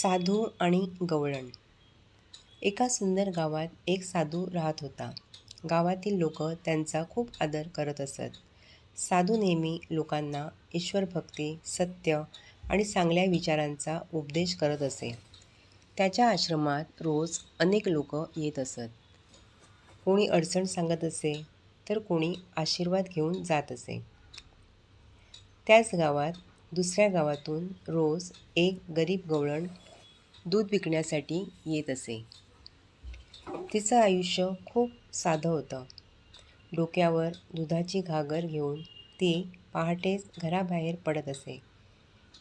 साधू आणि गवळण. एका सुंदर गावात एक साधू राहत होता. गावातील लोक त्यांचा खूप आदर करत असत. साधू नेहमी लोकांना ईश्वरभक्ती, सत्य आणि चांगल्या विचारांचा उपदेश करत असे. त्याच्या आश्रमात रोज अनेक लोक येत असत. कोणी अडचण सांगत असे, तर कोणी आशीर्वाद घेऊन जात असे. त्याच गावात दुसऱ्या गावातून रोज एक गरीब गवळण दूध विकण्यासाठी येत असे. तिचं आयुष्य खूप साधं होतं. डोक्यावर दुधाची घागर घेऊन ती पहाटेच घराबाहेर पडत असे.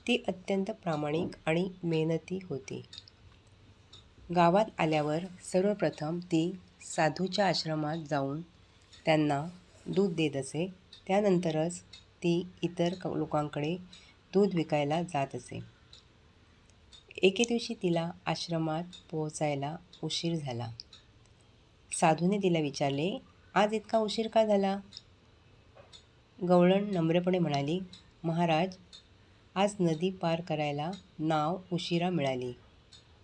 ती अत्यंत प्रामाणिक आणि मेहनती होती. गावात आल्यावर सर्वप्रथम ती साधूच्या आश्रमात जाऊन त्यांना दूध देत असे. त्यानंतरच ती इतर लोकांकडे दूध विकायला जात असे. एके दिवशी तिला आश्रमात पोहोचायला उशीर झाला. साधूने तिला विचारले, आज इतका उशीर का झाला? गवळण नम्रपणे म्हणाली, महाराज, आज नदी पार करायला नाव उशिरा मिळाली,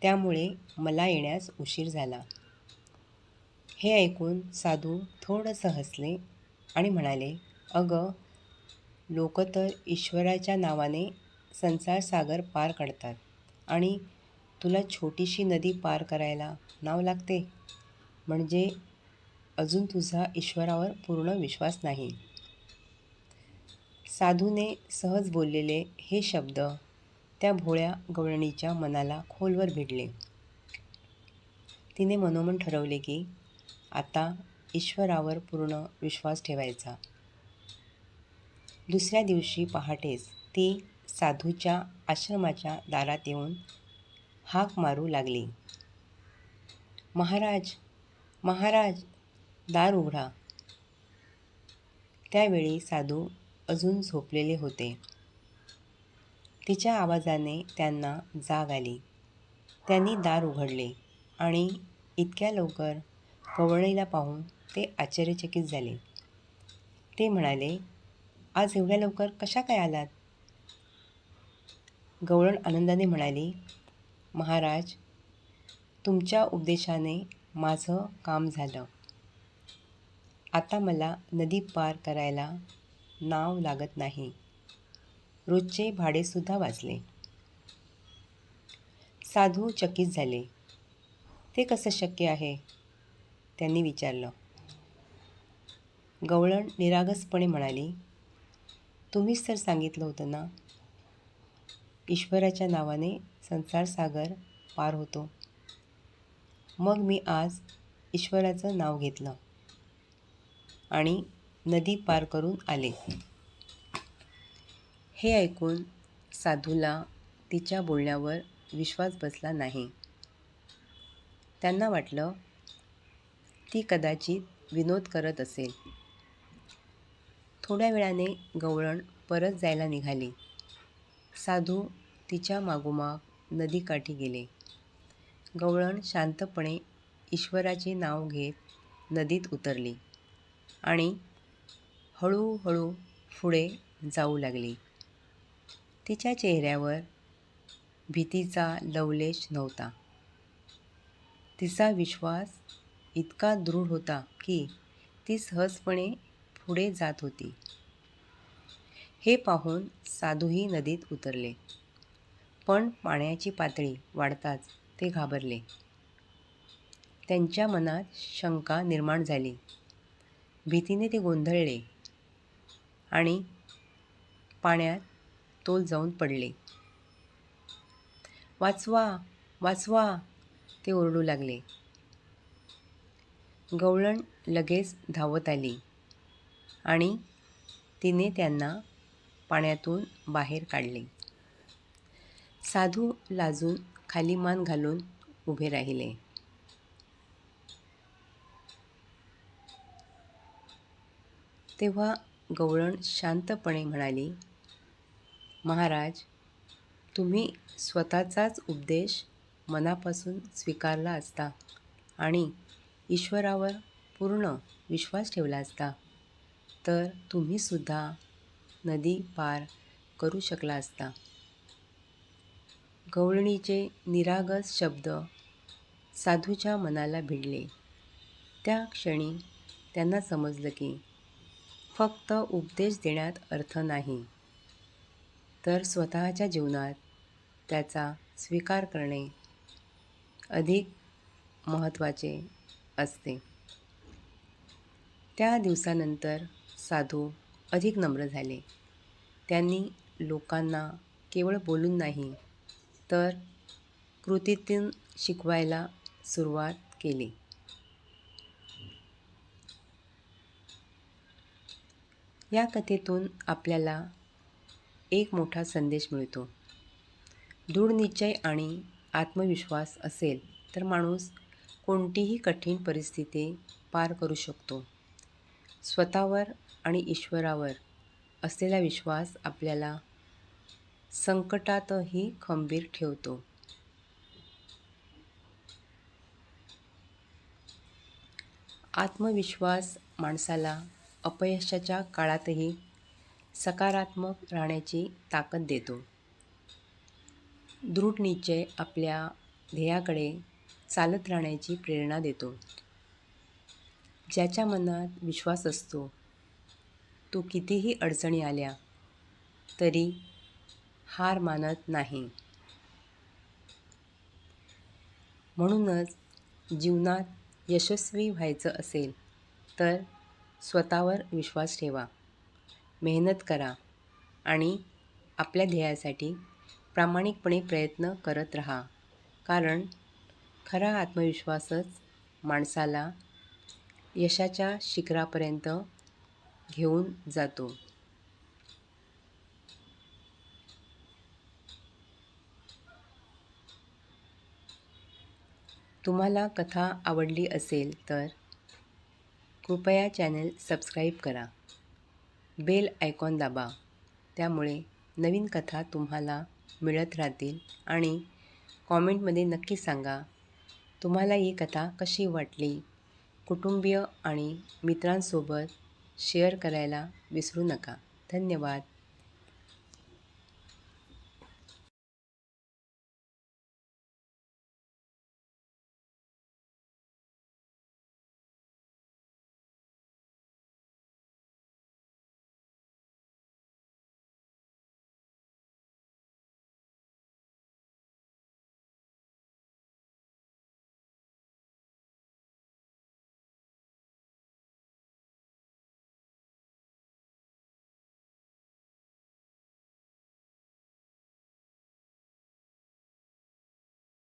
त्यामुळे मला येण्यास उशीर झाला. हे ऐकून साधू थोडंसं हसले आणि म्हणाले, अगं, लोक तर ईश्वराच्या नावाने संसार सागर पार काढतात आणि तुला छोटीशी नदी पार करायला नाव लागते, म्हणजे अजून तुझा ईश्वरावर पूर्ण विश्वास नाही. साधूने सहज बोललेले हे शब्द त्या भोळ्या गवळणीच्या मनाला खोलवर भिडले. तिने मनोमन ठरवले की आता ईश्वरावर पूर्ण विश्वास ठेवायचा. दुसऱ्या दिवशी पहाटेच ती साधूच्या आश्रमाच्या दारात येऊन हाक मारू लागली, महाराज, महाराज, दार उघडा. त्यावेळी साधू अजून झोपलेले होते. तिच्या आवाजाने त्यांना जाग आली. त्यांनी दार उघडले आणि इतक्या लवकर गवळणीला पाहून ते आश्चर्यचकित झाले. ते म्हणाले, आज एवढ्या लवकर कशा काय आलात? गवळण आनंदाने म्हणाली, महाराज, तुमच्या उपदेशाने माझं काम झालं. आता मला नदी पार करायला नाव लागत नाही. रोजचे भाडेसुद्धा वाचले. साधू चकित झाले. ते कसं शक्य आहे? त्यांनी विचारलं. गवळण निरागसपणे म्हणाली, तुम्हीच तर सांगितलं होतं ना, ईश्वराच्या नावाने संसार सागर पार होतो. मग मी आज ईश्वराचं नाव घेतलं आणि नदी पार करून आले. हे ऐकून साधूला तिच्या बोलण्यावर विश्वास बसला नाही. त्यांना वाटलं ती कदाचित विनोद करत असेल. थोड्या वेळाने गवळण परत जायला निघाली. साधू तिच्या मागोमाग नदीकाठी गेले. गवळण शांतपणे ईश्वराचे नाव घेत नदीत उतरली आणि हळूहळू पुढे जाऊ लागली. तिच्या चेहऱ्यावर भीतीचा लवलेश नव्हता. तिचा विश्वास इतका दृढ होता की ती सहजपणे पुढे जात होती. हे पाहून साधूही नदीत उतरले. पण पाण्याची पातळी वाढताच ते घाबरले. त्यांच्या मनात शंका निर्माण झाली. भीतीने ते गोंधळले आणि पाण्यात तोल जाऊन पडले. वाचवा, वाचवा, ते ओरडू लागले. गवळण लगेच धावत आली आणि तिने त्यांना पाण्यातून बाहेर काढले. साधू लाजून खाली मान घालून उभे राहिले. तेव्हा गवळण शांतपणे म्हणाली, महाराज, तुम्ही स्वतःचाच उपदेश मनापासून स्वीकारला असता आणि ईश्वरावर पूर्ण विश्वास ठेवला असता, तर तुम्हीसुद्धा नदी पार करू शकला असता. गवळणीचे निरागस शब्द साधूच्या मनाला भिडले. त्या क्षणी त्यांना समजलं की फक्त उपदेश देण्यात अर्थ नाही, तर स्वतःच्या जीवनात त्याचा स्वीकार करणे अधिक महत्त्वाचे असते. त्या दिवसानंतर साधू अधिक नम्र झाले. त्यांनी लोकांना केवळ बोलून नाही, तर कृतीतून शिकवायला सुरुवात केली. या कथेतून आपल्याला एक मोठा संदेश मिळतो. दृढ निश्चय आणि आत्मविश्वास असेल तर माणूस कोणतीही कठीण परिस्थिती पार करू शकतो. स्वतःवर आणि ईश्वरावर असलेला विश्वास आपल्याला संकटातही खंबीर ठेवतो. आत्मविश्वास माणसाला अपयशाच्या काळातही सकारात्मक राहण्याची ताकद देतो. दृढ निश्चय आपल्या ध्येयाकडे चालत राहण्याची प्रेरणा देतो. ज्याच्या मनात विश्वास असतो तो कितीही अडचणी आल्या तरी हार मानत नाही. म्हणूनच जीवनात यशस्वी व्हायचं असेल तर स्वतःवर विश्वास ठेवा, मेहनत करा आणि आपल्या ध्येयासाठी प्रामाणिकपणे प्रयत्न करत राहा. कारण खरा आत्मविश्वासच माणसाला यशाच्या शिखरापर्यंत घेऊन जातो. तुम्हाला कथा आवडली असेल तर कृपया चॅनल सबस्क्राईब करा, बेल आयकॉन दाबा. त्यामुळे नवीन कथा तुम्हाला मिळत राहतील. आणि कॉमेंटमध्ये नक्की सांगा तुम्हाला ही कथा कशी वाटली. कुटुंबीय आणि मित्रांसोबत शेअर करायला विसरू नका. धन्यवाद.